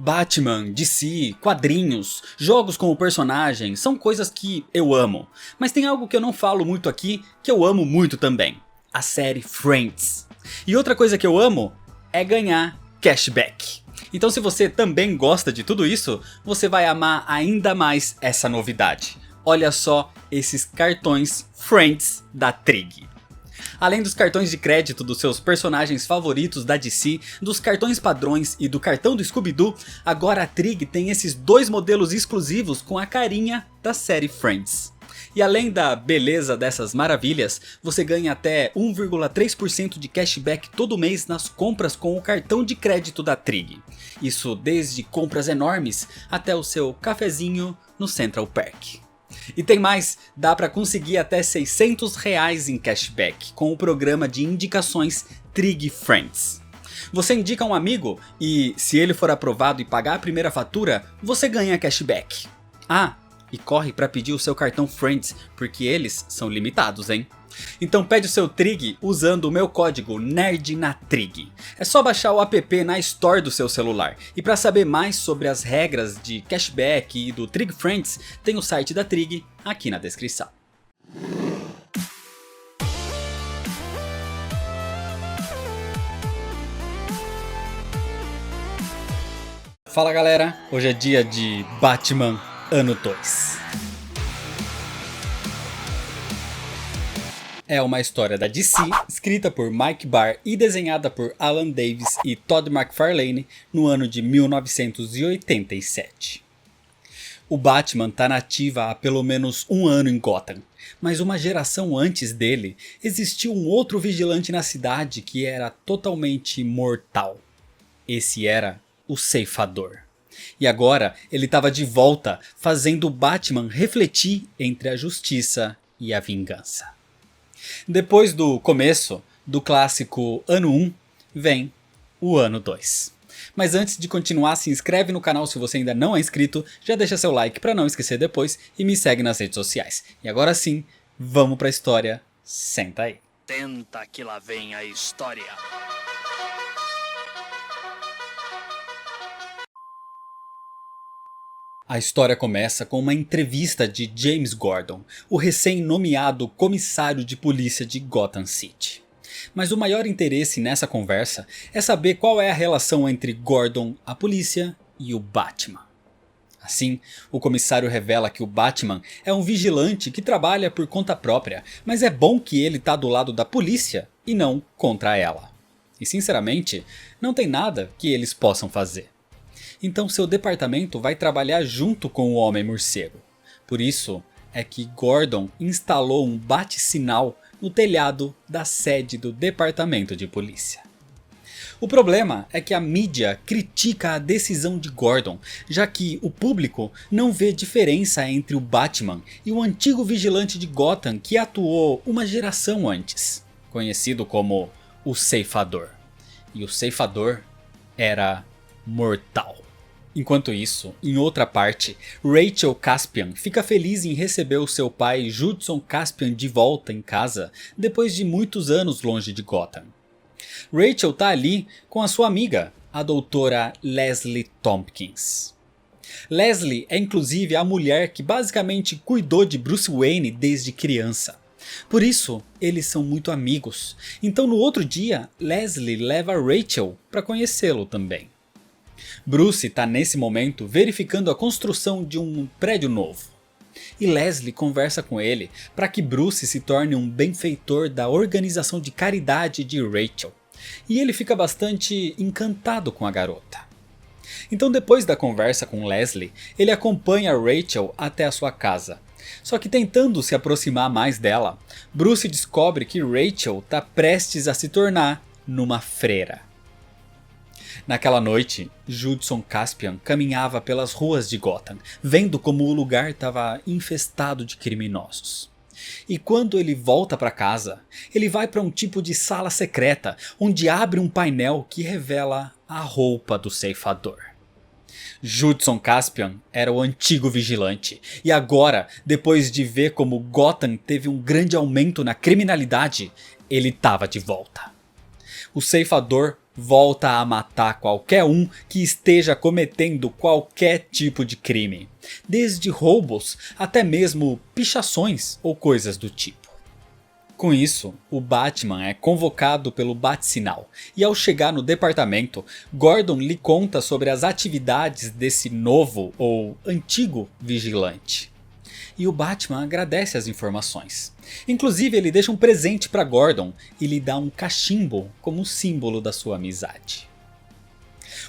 Batman, DC, quadrinhos, jogos como personagem são coisas que eu amo. Mas tem algo que eu não falo muito aqui que eu amo muito também. A série Friends. E outra coisa que eu amo é ganhar cashback. Então se você também gosta de tudo isso, você vai amar ainda mais essa novidade. Olha só esses cartões Friends da Trig. Além dos cartões de crédito dos seus personagens favoritos da DC, dos cartões padrões e do cartão do Scooby-Doo, agora a Trig tem esses dois modelos exclusivos com a carinha da série Friends. E além da beleza dessas maravilhas, você ganha até 1,3% de cashback todo mês nas compras com o cartão de crédito da Trig. Isso desde compras enormes até o seu cafezinho no Central Park. E tem mais, dá para conseguir até R$600 em cashback com o programa de indicações Trig Friends. Você indica um amigo e, se ele for aprovado e pagar a primeira fatura, você ganha cashback. Ah, e corre para pedir o seu cartão Friends, porque eles são limitados, hein? Então pede o seu Trig usando o meu código NERDNATRIG. É só baixar o app na Store do seu celular. E para saber mais sobre as regras de cashback e do Trig Friends, tem o site da Trig aqui na descrição. Fala galera, hoje é dia de Batman Ano 2. É uma história da DC, escrita por Mike Barr e desenhada por Alan Davis e Todd McFarlane no ano de 1987. O Batman está na ativa há pelo menos um ano em Gotham, mas uma geração antes dele existiu um outro vigilante na cidade que era totalmente mortal. Esse era o Ceifador. E agora ele estava de volta, fazendo o Batman refletir entre a justiça e a vingança. Depois do começo do clássico ano 1, vem o ano 2. Mas antes de continuar, se inscreve no canal se você ainda não é inscrito, já deixa seu like para não esquecer depois e me segue nas redes sociais. E agora sim, vamos pra história, senta aí. Tenta que lá vem a história. A história começa com uma entrevista de James Gordon, o recém-nomeado comissário de polícia de Gotham City. Mas o maior interesse nessa conversa é saber qual é a relação entre Gordon, a polícia, e o Batman. Assim, o comissário revela que o Batman é um vigilante que trabalha por conta própria, mas é bom que ele está do lado da polícia e não contra ela. E sinceramente, não tem nada que eles possam fazer. Então seu departamento vai trabalhar junto com o Homem-Morcego. Por isso é que Gordon instalou um bate-sinal no telhado da sede do departamento de polícia. O problema é que a mídia critica a decisão de Gordon, já que o público não vê diferença entre o Batman e o antigo vigilante de Gotham que atuou uma geração antes, conhecido como o Ceifador. E o Ceifador era mortal. Enquanto isso, em outra parte, Rachel Caspian fica feliz em receber o seu pai Judson Caspian de volta em casa depois de muitos anos longe de Gotham. Rachel tá ali com a sua amiga, a doutora Leslie Tompkins. Leslie é inclusive a mulher que basicamente cuidou de Bruce Wayne desde criança. Por isso, eles são muito amigos. Então no outro dia, Leslie leva Rachel para conhecê-lo também. Bruce está nesse momento verificando a construção de um prédio novo. E Leslie conversa com ele para que Bruce se torne um benfeitor da organização de caridade de Rachel. E ele fica bastante encantado com a garota. Então depois da conversa com Leslie, ele acompanha Rachel até a sua casa. Só que tentando se aproximar mais dela, Bruce descobre que Rachel está prestes a se tornar numa freira. Naquela noite, Judson Caspian caminhava pelas ruas de Gotham, vendo como o lugar estava infestado de criminosos. E quando ele volta para casa, ele vai para um tipo de sala secreta, onde abre um painel que revela a roupa do Ceifador. Judson Caspian era o antigo vigilante, e agora, depois de ver como Gotham teve um grande aumento na criminalidade, ele estava de volta. O Ceifador volta a matar qualquer um que esteja cometendo qualquer tipo de crime, desde roubos até mesmo pichações ou coisas do tipo. Com isso, o Batman é convocado pelo Bat-Sinal e ao chegar no departamento, Gordon lhe conta sobre as atividades desse novo ou antigo vigilante. E o Batman agradece as informações. Inclusive ele deixa um presente para Gordon e lhe dá um cachimbo como símbolo da sua amizade.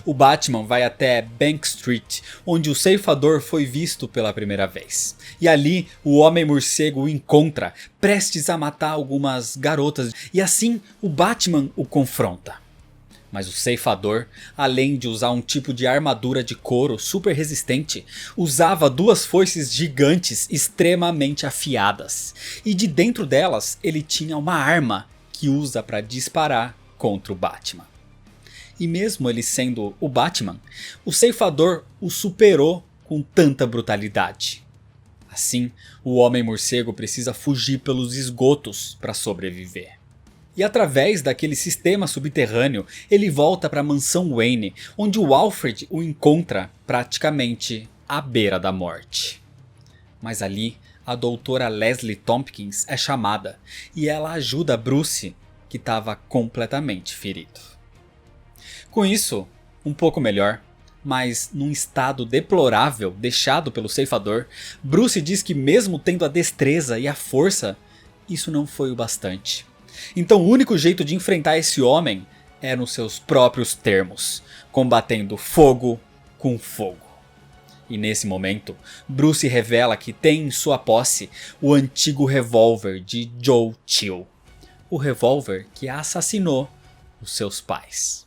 O Batman vai até Bank Street, onde o ceifador foi visto pela primeira vez. E ali o Homem-Morcego o encontra, prestes a matar algumas garotas, e assim o Batman o confronta. Mas o ceifador, além de usar um tipo de armadura de couro super resistente, usava duas foices gigantes extremamente afiadas. E de dentro delas ele tinha uma arma que usa para disparar contra o Batman. E mesmo ele sendo o Batman, o ceifador o superou com tanta brutalidade. Assim, o Homem-Morcego precisa fugir pelos esgotos para sobreviver. E através daquele sistema subterrâneo, ele volta para a mansão Wayne, onde o Alfred o encontra praticamente à beira da morte. Mas ali, a doutora Leslie Tompkins é chamada, e ela ajuda Bruce, que estava completamente ferido. Com isso, um pouco melhor, mas num estado deplorável deixado pelo ceifador, Bruce diz que mesmo tendo a destreza e a força, isso não foi o bastante. Então o único jeito de enfrentar esse homem é nos seus próprios termos, combatendo fogo com fogo. E nesse momento, Bruce revela que tem em sua posse o antigo revólver de Joe Chill, o revólver que assassinou os seus pais.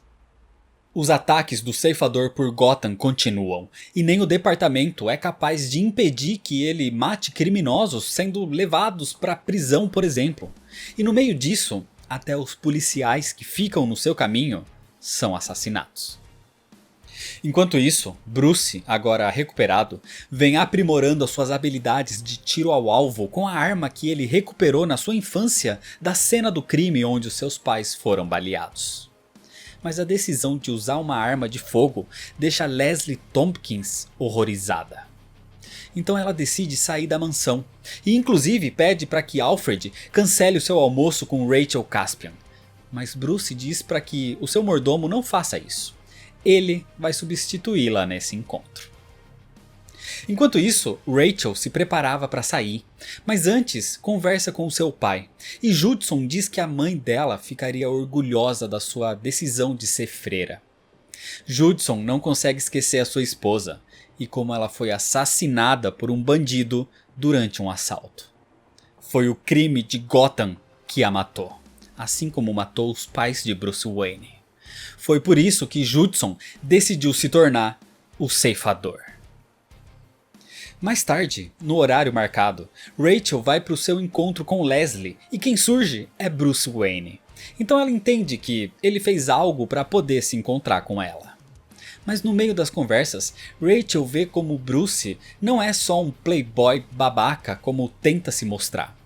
Os ataques do ceifador por Gotham continuam, e nem o departamento é capaz de impedir que ele mate criminosos sendo levados para a prisão, por exemplo. E no meio disso, até os policiais que ficam no seu caminho são assassinados. Enquanto isso, Bruce, agora recuperado, vem aprimorando as suas habilidades de tiro ao alvo com a arma que ele recuperou na sua infância da cena do crime onde os seus pais foram baleados. Mas a decisão de usar uma arma de fogo deixa Leslie Tompkins horrorizada. Então ela decide sair da mansão e inclusive pede para que Alfred cancele o seu almoço com Rachel Caspian. Mas Bruce diz para que o seu mordomo não faça isso. Ele vai substituí-la nesse encontro. Enquanto isso, Rachel se preparava para sair, mas antes conversa com o seu pai, e Judson diz que a mãe dela ficaria orgulhosa da sua decisão de ser freira. Judson não consegue esquecer a sua esposa, e como ela foi assassinada por um bandido durante um assalto. Foi o crime de Gotham que a matou, assim como matou os pais de Bruce Wayne. Foi por isso que Judson decidiu se tornar o ceifador. Mais tarde, no horário marcado, Rachel vai para o seu encontro com Leslie e quem surge é Bruce Wayne. Então ela entende que ele fez algo para poder se encontrar com ela. Mas no meio das conversas, Rachel vê como Bruce não é só um playboy babaca como tenta se mostrar.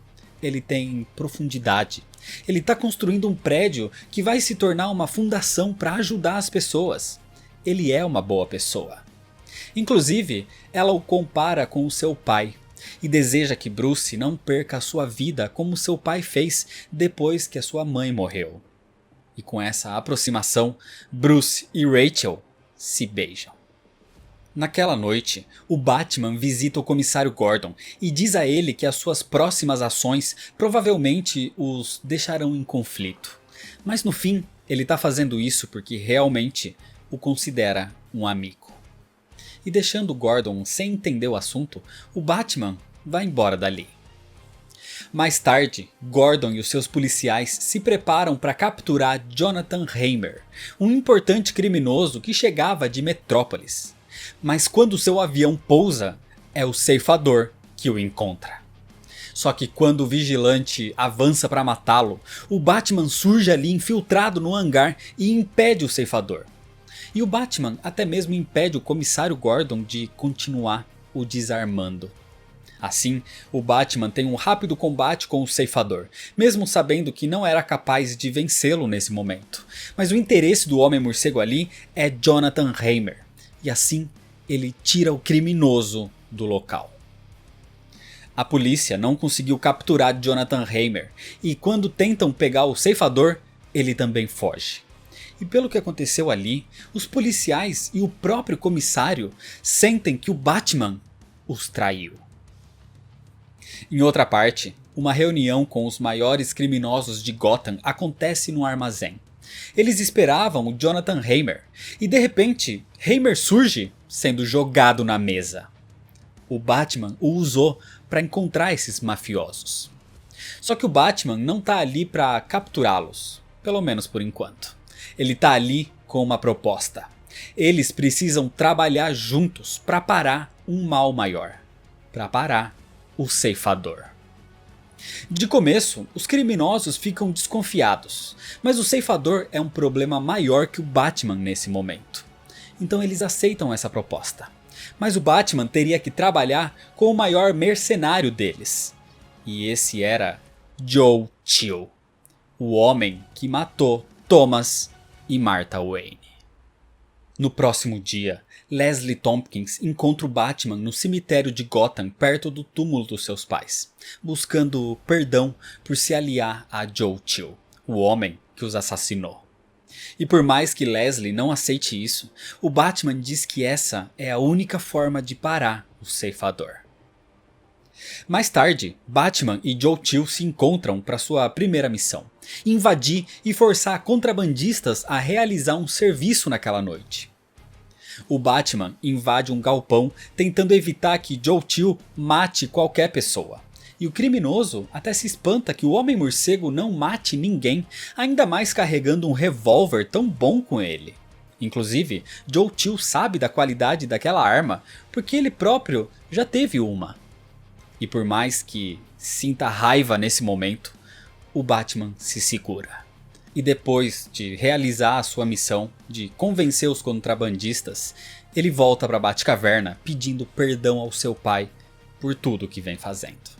Ele tem profundidade. Ele está construindo um prédio que vai se tornar uma fundação para ajudar as pessoas. Ele é uma boa pessoa. Inclusive, ela o compara com o seu pai e deseja que Bruce não perca a sua vida como seu pai fez depois que a sua mãe morreu. E com essa aproximação, Bruce e Rachel se beijam. Naquela noite, o Batman visita o comissário Gordon e diz a ele que as suas próximas ações provavelmente os deixarão em conflito. Mas no fim, ele está fazendo isso porque realmente o considera um amigo. E deixando Gordon sem entender o assunto, o Batman vai embora dali. Mais tarde, Gordon e os seus policiais se preparam para capturar Jonathan Hamer, um importante criminoso que chegava de Metrópolis. Mas quando seu avião pousa, é o ceifador que o encontra. Só que quando o vigilante avança para matá-lo, o Batman surge ali infiltrado no hangar e impede o ceifador. E o Batman até mesmo impede o comissário Gordon de continuar o desarmando. Assim, o Batman tem um rápido combate com o Ceifador, mesmo sabendo que não era capaz de vencê-lo nesse momento. Mas o interesse do Homem-Morcego ali é Jonathan Hamer, e assim ele tira o criminoso do local. A polícia não conseguiu capturar Jonathan Hamer, e quando tentam pegar o Ceifador, ele também foge. E pelo que aconteceu ali, os policiais e o próprio comissário sentem que o Batman os traiu. Em outra parte, uma reunião com os maiores criminosos de Gotham acontece no armazém. Eles esperavam o Jonathan Hamer, e de repente, Hamer surge sendo jogado na mesa. O Batman o usou para encontrar esses mafiosos. Só que o Batman não está ali para capturá-los, pelo menos por enquanto. Ele está ali com uma proposta. Eles precisam trabalhar juntos para parar um mal maior, para parar o Ceifador. De começo, os criminosos ficam desconfiados, mas o Ceifador é um problema maior que o Batman nesse momento. Então eles aceitam essa proposta. Mas o Batman teria que trabalhar com o maior mercenário deles. E esse era Joe Chill, o homem que matou Thomas e Martha Wayne. No próximo dia, Leslie Tompkins encontra o Batman no cemitério de Gotham perto do túmulo dos seus pais, buscando perdão por se aliar a Joe Chill, o homem que os assassinou. E por mais que Leslie não aceite isso, o Batman diz que essa é a única forma de parar o Ceifador. Mais tarde, Batman e Joe Chill se encontram para sua primeira missão: invadir e forçar contrabandistas a realizar um serviço naquela noite. O Batman invade um galpão tentando evitar que Joe Chill mate qualquer pessoa. E o criminoso até se espanta que o Homem-Morcego não mate ninguém, ainda mais carregando um revólver tão bom com ele. Inclusive, Joe Chill sabe da qualidade daquela arma porque ele próprio já teve uma. E por mais que sinta raiva nesse momento, o Batman se segura. E depois de realizar a sua missão de convencer os contrabandistas, ele volta para a Batcaverna pedindo perdão ao seu pai por tudo que vem fazendo.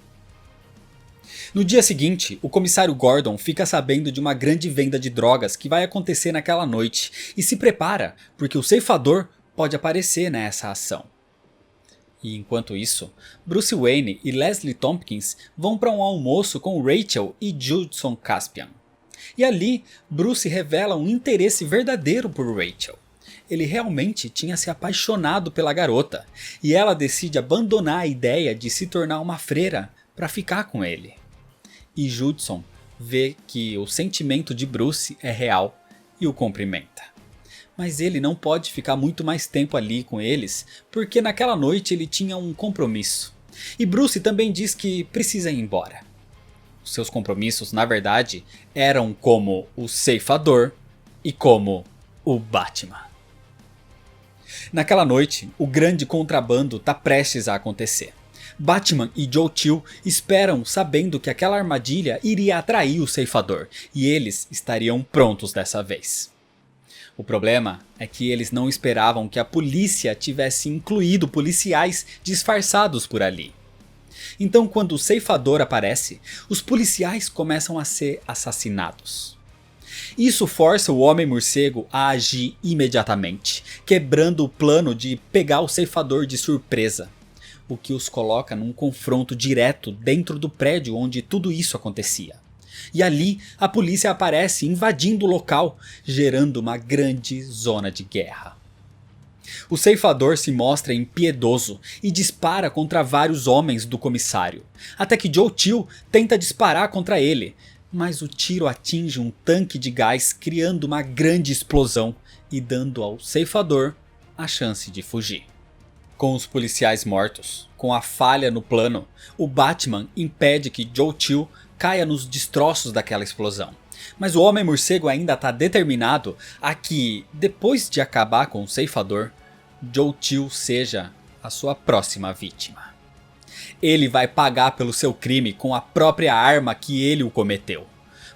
No dia seguinte, o comissário Gordon fica sabendo de uma grande venda de drogas que vai acontecer naquela noite e se prepara porque o Ceifador pode aparecer nessa ação. E enquanto isso, Bruce Wayne e Leslie Tompkins vão para um almoço com Rachel e Judson Caspian. E ali, Bruce revela um interesse verdadeiro por Rachel. Ele realmente tinha se apaixonado pela garota, e ela decide abandonar a ideia de se tornar uma freira para ficar com ele. E Judson vê que o sentimento de Bruce é real e o cumprimenta. Mas ele não pode ficar muito mais tempo ali com eles, porque naquela noite ele tinha um compromisso. E Bruce também diz que precisa ir embora. Os seus compromissos, na verdade, eram como o Ceifador e como o Batman. Naquela noite, o grande contrabando está prestes a acontecer. Batman e Joe Chill esperam sabendo que aquela armadilha iria atrair o Ceifador, e eles estariam prontos dessa vez. O problema é que eles não esperavam que a polícia tivesse incluído policiais disfarçados por ali. Então, quando o Ceifador aparece, os policiais começam a ser assassinados. Isso força o Homem-Morcego a agir imediatamente, quebrando o plano de pegar o Ceifador de surpresa, o que os coloca num confronto direto dentro do prédio onde tudo isso acontecia. E ali a polícia aparece invadindo o local, gerando uma grande zona de guerra. O Ceifador se mostra impiedoso e dispara contra vários homens do comissário, até que Joe Chill tenta disparar contra ele, mas o tiro atinge um tanque de gás, criando uma grande explosão e dando ao Ceifador a chance de fugir. Com os policiais mortos, com a falha no plano, o Batman impede que Joe Chill caia nos destroços daquela explosão. Mas o Homem-Morcego ainda está determinado a que, depois de acabar com o Ceifador, Joe Chill seja a sua próxima vítima. Ele vai pagar pelo seu crime com a própria arma que ele o cometeu.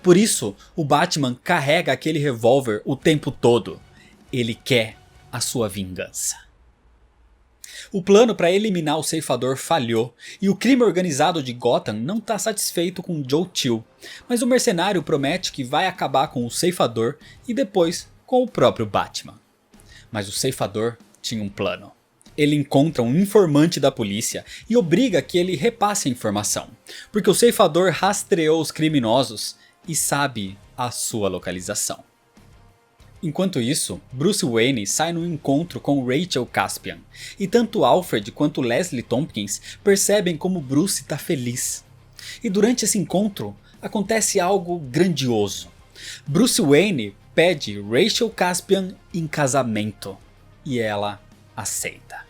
Por isso, o Batman carrega aquele revólver o tempo todo. Ele quer a sua vingança. O plano para eliminar o ceifador falhou, e o crime organizado de Gotham não está satisfeito com Joe Chill, mas o mercenário promete que vai acabar com o ceifador e depois com o próprio Batman. Mas o ceifador tinha um plano. Ele encontra um informante da polícia e obriga que ele repasse a informação, porque o ceifador rastreou os criminosos e sabe a sua localização. Enquanto isso, Bruce Wayne sai no encontro com Rachel Caspian, e tanto Alfred quanto Leslie Tompkins percebem como Bruce está feliz. E durante esse encontro, acontece algo grandioso. Bruce Wayne pede Rachel Caspian em casamento, e ela aceita.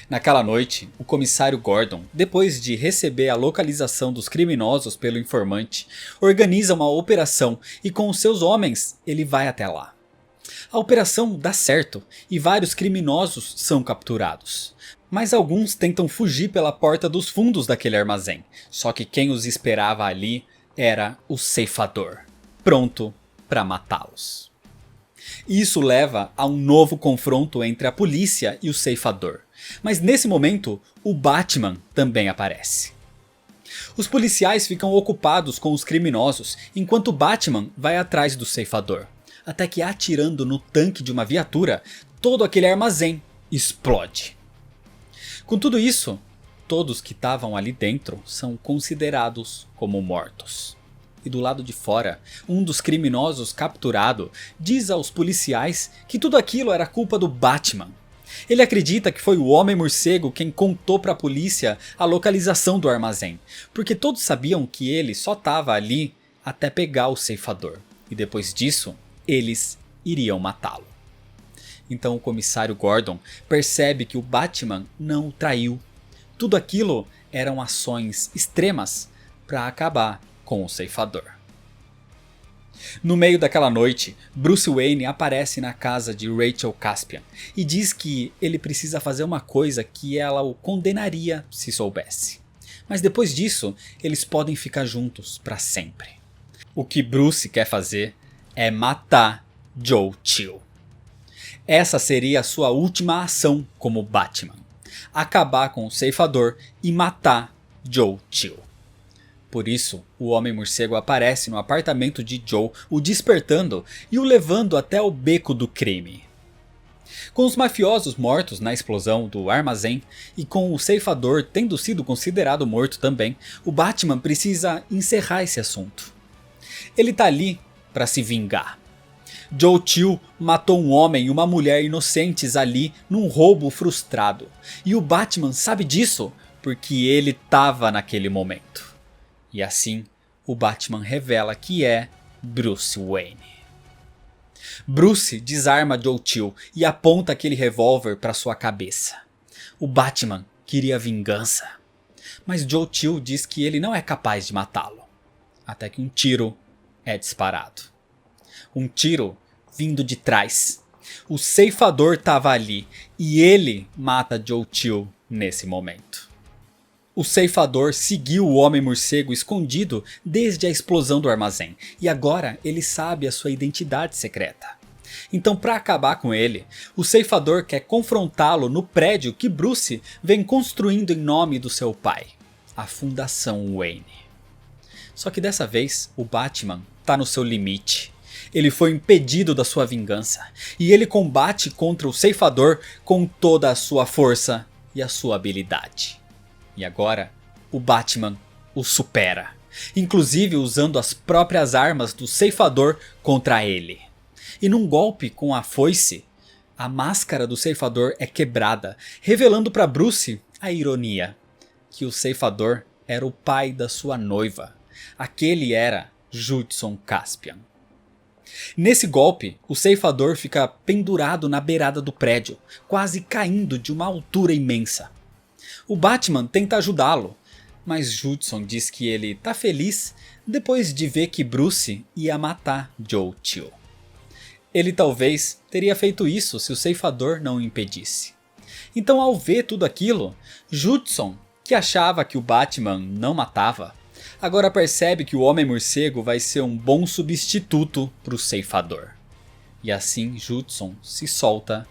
Naquela noite, o comissário Gordon, depois de receber a localização dos criminosos pelo informante, organiza uma operação e com os seus homens ele vai até lá. A operação dá certo e vários criminosos são capturados. Mas alguns tentam fugir pela porta dos fundos daquele armazém, só que quem os esperava ali era o ceifador, pronto para matá-los. Isso leva a um novo confronto entre a polícia e o ceifador. Mas nesse momento, o Batman também aparece. Os policiais ficam ocupados com os criminosos, enquanto o Batman vai atrás do ceifador. Até que atirando no tanque de uma viatura, todo aquele armazém explode. Com tudo isso, todos que estavam ali dentro são considerados como mortos. E do lado de fora, um dos criminosos capturado diz aos policiais que tudo aquilo era culpa do Batman. Ele acredita que foi o Homem-Morcego quem contou para a polícia a localização do armazém, porque todos sabiam que ele só estava ali até pegar o ceifador, e depois disso, eles iriam matá-lo. Então o comissário Gordon percebe que o Batman não o traiu. Tudo aquilo eram ações extremas para acabar com o ceifador. No meio daquela noite, Bruce Wayne aparece na casa de Rachel Caspian e diz que ele precisa fazer uma coisa que ela o condenaria se soubesse. Mas depois disso, eles podem ficar juntos para sempre. O que Bruce quer fazer é matar Joe Chill. Essa seria a sua última ação como Batman: acabar com o ceifador e matar Joe Chill. Por isso, o Homem-Morcego aparece no apartamento de Joe, o despertando e o levando até o beco do crime. Com os mafiosos mortos na explosão do armazém e com o ceifador tendo sido considerado morto também, o Batman precisa encerrar esse assunto. Ele tá ali para se vingar. Joe Chill matou um homem e uma mulher inocentes ali num roubo frustrado. E o Batman sabe disso porque ele estava naquele momento. E assim, o Batman revela que é Bruce Wayne. Bruce desarma Joe Chill e aponta aquele revólver para sua cabeça. O Batman queria vingança, mas Joe Chill diz que ele não é capaz de matá-lo. Até que um tiro é disparado. Um tiro vindo de trás. O ceifador estava ali e ele mata Joe Chill nesse momento. O ceifador seguiu o Homem-Morcego escondido desde a explosão do armazém, e agora ele sabe a sua identidade secreta. Então, para acabar com ele, o ceifador quer confrontá-lo no prédio que Bruce vem construindo em nome do seu pai, a Fundação Wayne. Só que dessa vez, o Batman está no seu limite. Ele foi impedido da sua vingança, e ele combate contra o ceifador com toda a sua força e a sua habilidade. E agora, o Batman o supera, inclusive usando as próprias armas do ceifador contra ele. E num golpe com a foice, a máscara do ceifador é quebrada, revelando para Bruce a ironia, que o ceifador era o pai da sua noiva. Aquele era Judson Caspian. Nesse golpe, o ceifador fica pendurado na beirada do prédio, quase caindo de uma altura imensa. O Batman tenta ajudá-lo, mas Judson diz que ele tá feliz depois de ver que Bruce ia matar Joe Chill. Ele talvez teria feito isso se o ceifador não o impedisse. Então, ao ver tudo aquilo, Judson, que achava que o Batman não matava, agora percebe que o Homem-Morcego vai ser um bom substituto para o ceifador. E assim Judson se solta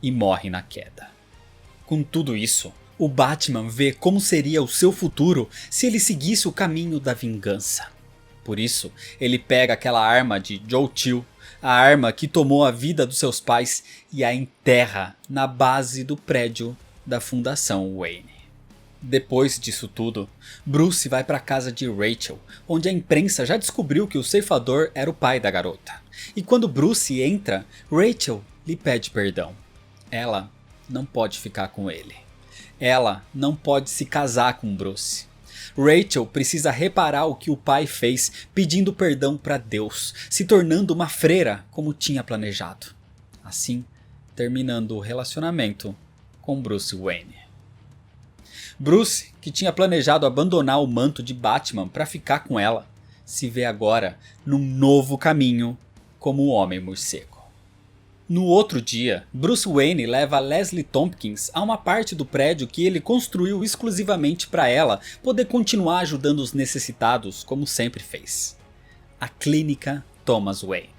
e morre na queda. Com tudo isso, o Batman vê como seria o seu futuro se ele seguisse o caminho da vingança. Por isso, ele pega aquela arma de Joe Chill, a arma que tomou a vida dos seus pais, e a enterra na base do prédio da Fundação Wayne. Depois disso tudo, Bruce vai para a casa de Rachel, onde a imprensa já descobriu que o ceifador era o pai da garota. E quando Bruce entra, Rachel lhe pede perdão. Ela não pode ficar com ele. Ela não pode se casar com Bruce. Rachel precisa reparar o que o pai fez, pedindo perdão para Deus, se tornando uma freira como tinha planejado. Assim, terminando o relacionamento com Bruce Wayne. Bruce, que tinha planejado abandonar o manto de Batman para ficar com ela, se vê agora num novo caminho como o Homem-Morcego. No outro dia, Bruce Wayne leva Leslie Tompkins a uma parte do prédio que ele construiu exclusivamente para ela poder continuar ajudando os necessitados como sempre fez. A Clínica Thomas Wayne.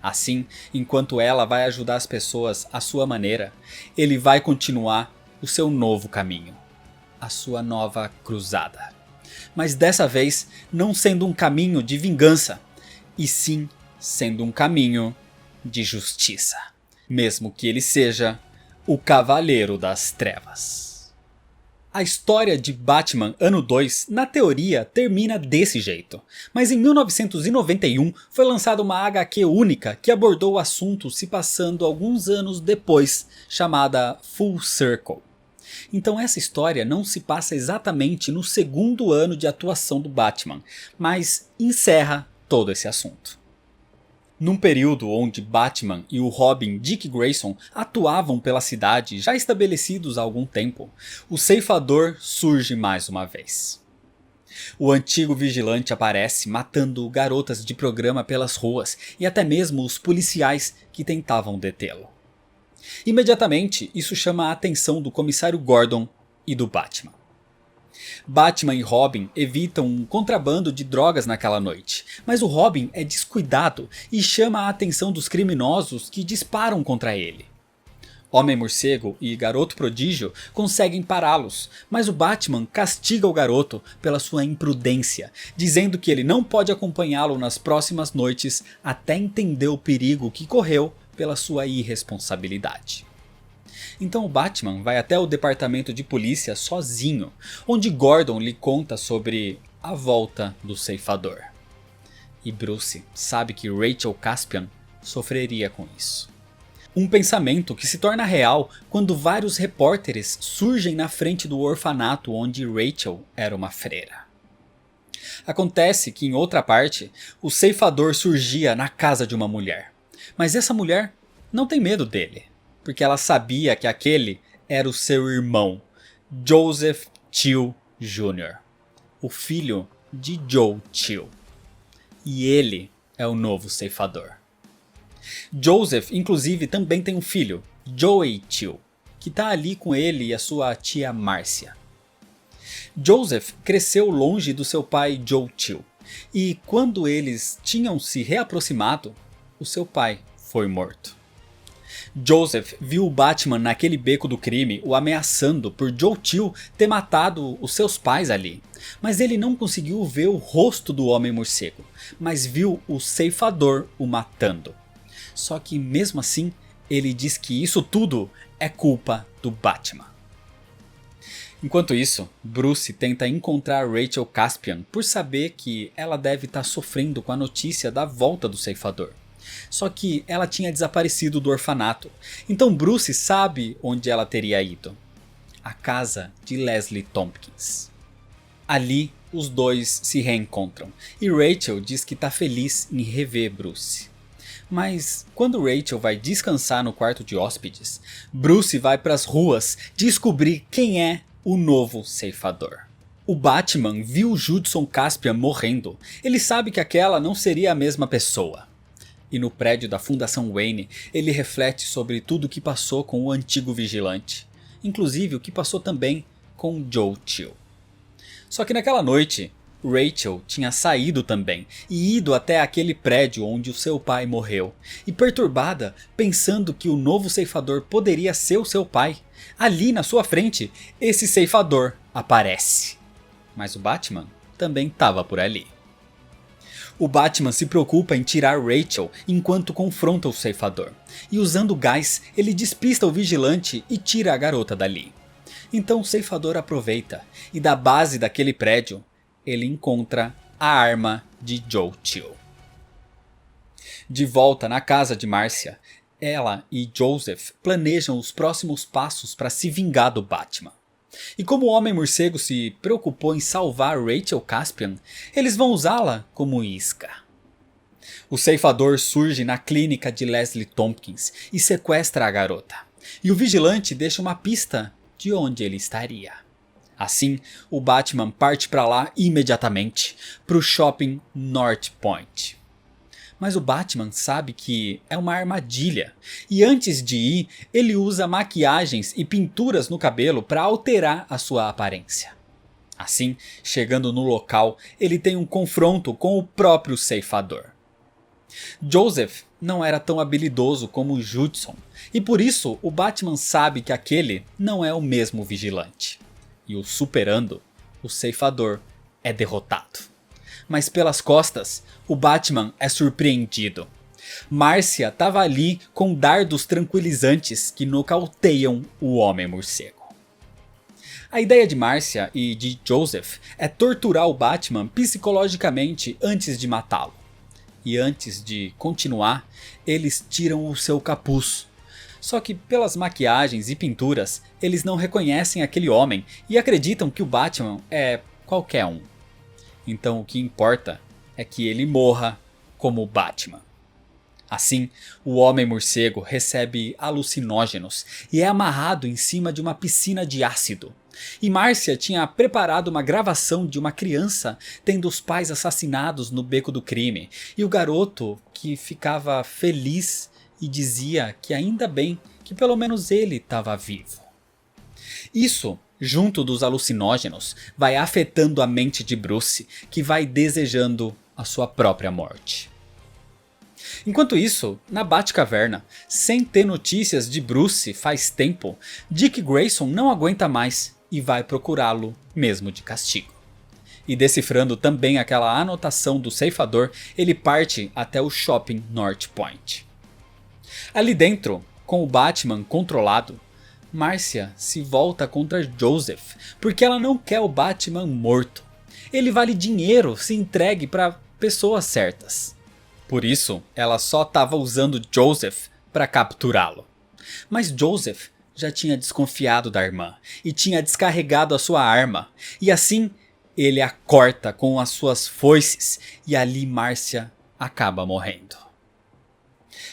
Assim, enquanto ela vai ajudar as pessoas à sua maneira, ele vai continuar o seu novo caminho. A sua nova cruzada. Mas dessa vez não sendo um caminho de vingança, e sim sendo um caminho de justiça, mesmo que ele seja o Cavaleiro das Trevas. A história de Batman Ano 2, na teoria, termina desse jeito, mas em 1991 foi lançada uma HQ única que abordou o assunto se passando alguns anos depois, chamada Full Circle. Então essa história não se passa exatamente no segundo ano de atuação do Batman, mas encerra todo esse assunto. Num período onde Batman e o Robin Dick Grayson atuavam pela cidade já estabelecidos há algum tempo, o ceifador surge mais uma vez. O antigo vigilante aparece matando garotas de programa pelas ruas e até mesmo os policiais que tentavam detê-lo. Imediatamente isso chama a atenção do comissário Gordon e do Batman. Batman e Robin evitam um contrabando de drogas naquela noite, mas o Robin é descuidado e chama a atenção dos criminosos que disparam contra ele. Homem-Morcego e Garoto Prodígio conseguem pará-los, mas o Batman castiga o garoto pela sua imprudência, dizendo que ele não pode acompanhá-lo nas próximas noites até entender o perigo que correu pela sua irresponsabilidade. Então o Batman vai até o departamento de polícia sozinho, onde Gordon lhe conta sobre a volta do ceifador. E Bruce sabe que Rachel Caspian sofreria com isso. Um pensamento que se torna real quando vários repórteres surgem na frente do orfanato onde Rachel era uma freira. Acontece que em outra parte, o ceifador surgia na casa de uma mulher. Mas essa mulher não tem medo dele, porque ela sabia que aquele era o seu irmão, Joseph Chill Jr., o filho de Joe Chill. E ele é o novo ceifador. Joseph, inclusive, também tem um filho, Joey Chill, que está ali com ele e a sua tia Márcia. Joseph cresceu longe do seu pai Joe Chill, e quando eles tinham se reaproximado, o seu pai foi morto. Joseph viu o Batman naquele beco do crime o ameaçando por Joe Chill ter matado os seus pais ali. Mas ele não conseguiu ver o rosto do Homem-Morcego, mas viu o ceifador o matando. Só que mesmo assim, ele diz que isso tudo é culpa do Batman. Enquanto isso, Bruce tenta encontrar Rachel Caspian por saber que ela deve estar sofrendo com a notícia da volta do ceifador. Só que ela tinha desaparecido do orfanato, então Bruce sabe onde ela teria ido. A casa de Leslie Tompkins. Ali, os dois se reencontram, e Rachel diz que está feliz em rever Bruce. Mas quando Rachel vai descansar no quarto de hóspedes, Bruce vai para as ruas descobrir quem é o novo ceifador. O Batman viu Judson Caspian morrendo, ele sabe que aquela não seria a mesma pessoa. E no prédio da Fundação Wayne, ele reflete sobre tudo o que passou com o antigo vigilante. Inclusive o que passou também com Joe Chill. Só que naquela noite, Rachel tinha saído também e ido até aquele prédio onde o seu pai morreu. E perturbada, pensando que o novo ceifador poderia ser o seu pai, ali na sua frente, esse ceifador aparece. Mas o Batman também estava por ali. O Batman se preocupa em tirar Rachel enquanto confronta o ceifador. E usando gás, ele despista o vigilante e tira a garota dali. Então o ceifador aproveita e da base daquele prédio, ele encontra a arma de Joe Chill. De volta na casa de Marcia, ela e Joseph planejam os próximos passos para se vingar do Batman. E como o Homem-Morcego se preocupou em salvar Rachel Caspian, eles vão usá-la como isca. O ceifador surge na clínica de Leslie Tompkins e sequestra a garota. E o vigilante deixa uma pista de onde ele estaria. Assim, o Batman parte para lá imediatamente, para o shopping North Point. Mas o Batman sabe que é uma armadilha, e antes de ir, ele usa maquiagens e pinturas no cabelo para alterar a sua aparência. Assim, chegando no local, ele tem um confronto com o próprio ceifador. Joseph não era tão habilidoso como Judson, e por isso o Batman sabe que aquele não é o mesmo vigilante. E o superando, o ceifador é derrotado. Mas pelas costas, o Batman é surpreendido. Marcia estava ali com dardos tranquilizantes que nocauteiam o Homem-Morcego. A ideia de Marcia e de Joseph é torturar o Batman psicologicamente antes de matá-lo. E antes de continuar, eles tiram o seu capuz. Só que pelas maquiagens e pinturas, eles não reconhecem aquele homem e acreditam que o Batman é qualquer um. Então o que importa é que ele morra como Batman. Assim, o Homem-Morcego recebe alucinógenos e é amarrado em cima de uma piscina de ácido. E Marcia tinha preparado uma gravação de uma criança tendo os pais assassinados no beco do crime. E o garoto que ficava feliz e dizia que ainda bem que pelo menos ele estava vivo. Isso, junto dos alucinógenos, vai afetando a mente de Bruce, que vai desejando a sua própria morte. Enquanto isso, na Batcaverna, sem ter notícias de Bruce faz tempo, Dick Grayson não aguenta mais e vai procurá-lo mesmo de castigo. E decifrando também aquela anotação do ceifador, ele parte até o shopping North Point. Ali dentro, com o Batman controlado, Marcia se volta contra Joseph, porque ela não quer o Batman morto. Ele vale dinheiro se entregue para pessoas certas. Por isso, ela só estava usando Joseph para capturá-lo. Mas Joseph já tinha desconfiado da irmã e tinha descarregado a sua arma. E assim, ele a corta com as suas foices e ali Marcia acaba morrendo.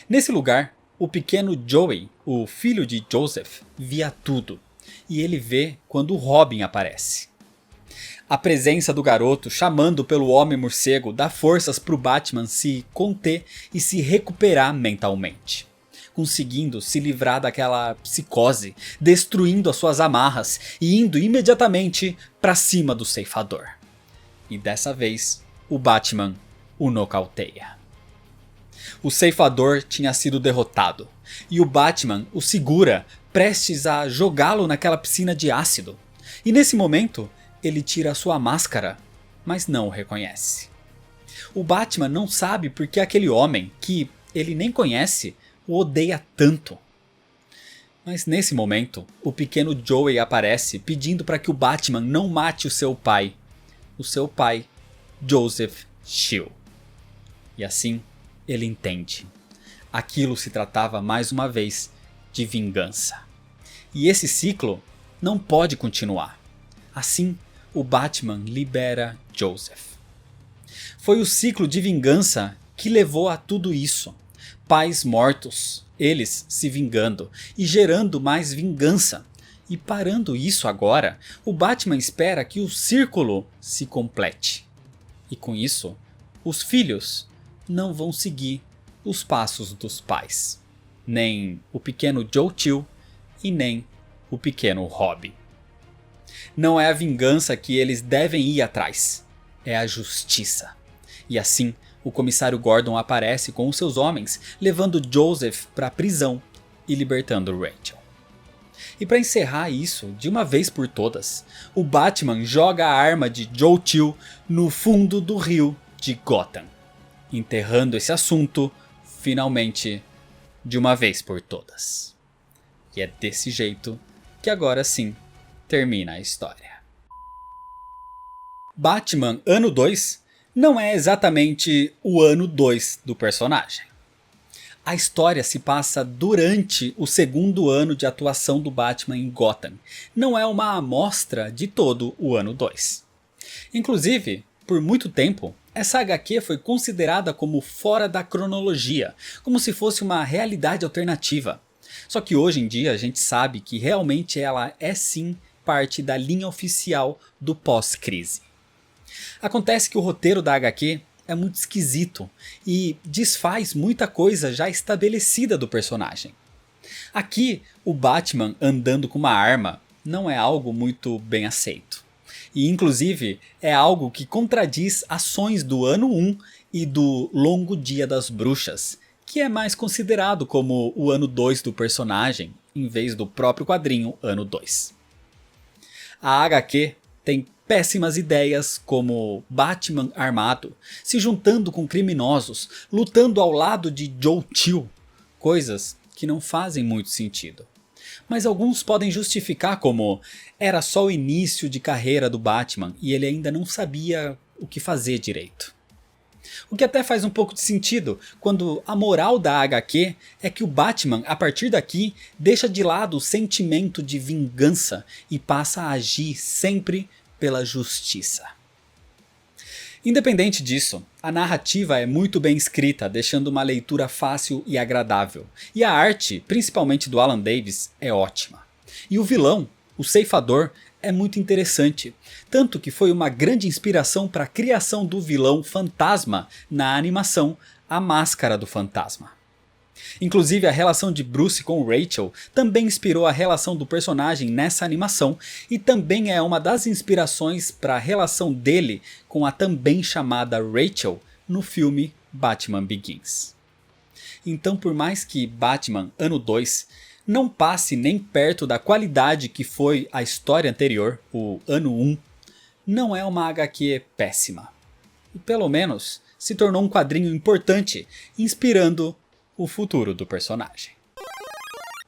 Nesse lugar, o pequeno Joey, o filho de Joseph, via tudo. E ele vê quando Robin aparece. A presença do garoto chamando pelo Homem-Morcego dá forças para o Batman se conter e se recuperar mentalmente, conseguindo se livrar daquela psicose, destruindo as suas amarras e indo imediatamente para cima do ceifador. E dessa vez, o Batman o nocauteia. O ceifador tinha sido derrotado e o Batman o segura, prestes a jogá-lo naquela piscina de ácido. E nesse momento, ele tira a sua máscara, mas não o reconhece. O Batman não sabe porque aquele homem, que ele nem conhece, o odeia tanto. Mas nesse momento, o pequeno Joey aparece pedindo para que o Batman não mate o seu pai, Joseph Chill. E assim, ele entende. Aquilo se tratava mais uma vez de vingança. E esse ciclo não pode continuar. Assim, o Batman libera Joseph. Foi o ciclo de vingança que levou a tudo isso. Pais mortos, eles se vingando e gerando mais vingança. E parando isso agora, o Batman espera que o círculo se complete. E com isso, os filhos não vão seguir os passos dos pais. Nem o pequeno Joe Chill e nem o pequeno Robin. Não é a vingança que eles devem ir atrás. é a justiça. E assim, o comissário Gordon aparece com os seus homens, levando Joseph para a prisão e libertando Rachel. E para encerrar isso, de uma vez por todas, o Batman joga a arma de Joe Chill no fundo do rio de Gotham, enterrando esse assunto, finalmente, de uma vez por todas. E é desse jeito que agora sim termina a história. Batman Ano 2 não é exatamente o ano 2 do personagem. A história se passa durante o segundo ano de atuação do Batman em Gotham. Não é uma amostra de todo o ano 2. Inclusive, por muito tempo, essa HQ foi considerada como fora da cronologia, como se fosse uma realidade alternativa. Só que hoje em dia a gente sabe que realmente ela é sim parte da linha oficial do pós-crise. Acontece que o roteiro da HQ é muito esquisito e desfaz muita coisa já estabelecida do personagem. Aqui, o Batman andando com uma arma não é algo muito bem aceito. E inclusive é algo que contradiz ações do ano 1 e do Longo Dia das Bruxas, que é mais considerado como o ano 2 do personagem, em vez do próprio quadrinho ano 2. A HQ tem péssimas ideias como Batman armado, se juntando com criminosos, lutando ao lado de Joe Chill, coisas que não fazem muito sentido. Mas alguns podem justificar como era só o início de carreira do Batman e ele ainda não sabia o que fazer direito. O que até faz um pouco de sentido quando a moral da HQ é que o Batman, a partir daqui, deixa de lado o sentimento de vingança e passa a agir sempre pela justiça. Independente disso, a narrativa é muito bem escrita, deixando uma leitura fácil e agradável. E a arte, principalmente do Alan Davis, é ótima. E o vilão, o Ceifador, é muito interessante, tanto que foi uma grande inspiração para a criação do vilão Fantasma na animação A Máscara do Fantasma. Inclusive a relação de Bruce com Rachel também inspirou a relação do personagem nessa animação e também é uma das inspirações para a relação dele com a também chamada Rachel no filme Batman Begins. Então, por mais que Batman Ano 2 não passe nem perto da qualidade que foi a história anterior, o Ano 1, não é uma HQ péssima. E pelo menos se tornou um quadrinho importante, inspirando o futuro do personagem.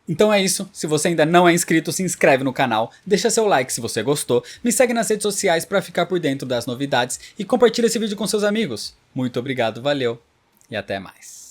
Então é isso, se você ainda não é inscrito, se inscreve no canal, deixa seu like se você gostou, me segue nas redes sociais para ficar por dentro das novidades e compartilha esse vídeo com seus amigos. Muito obrigado, valeu e até mais.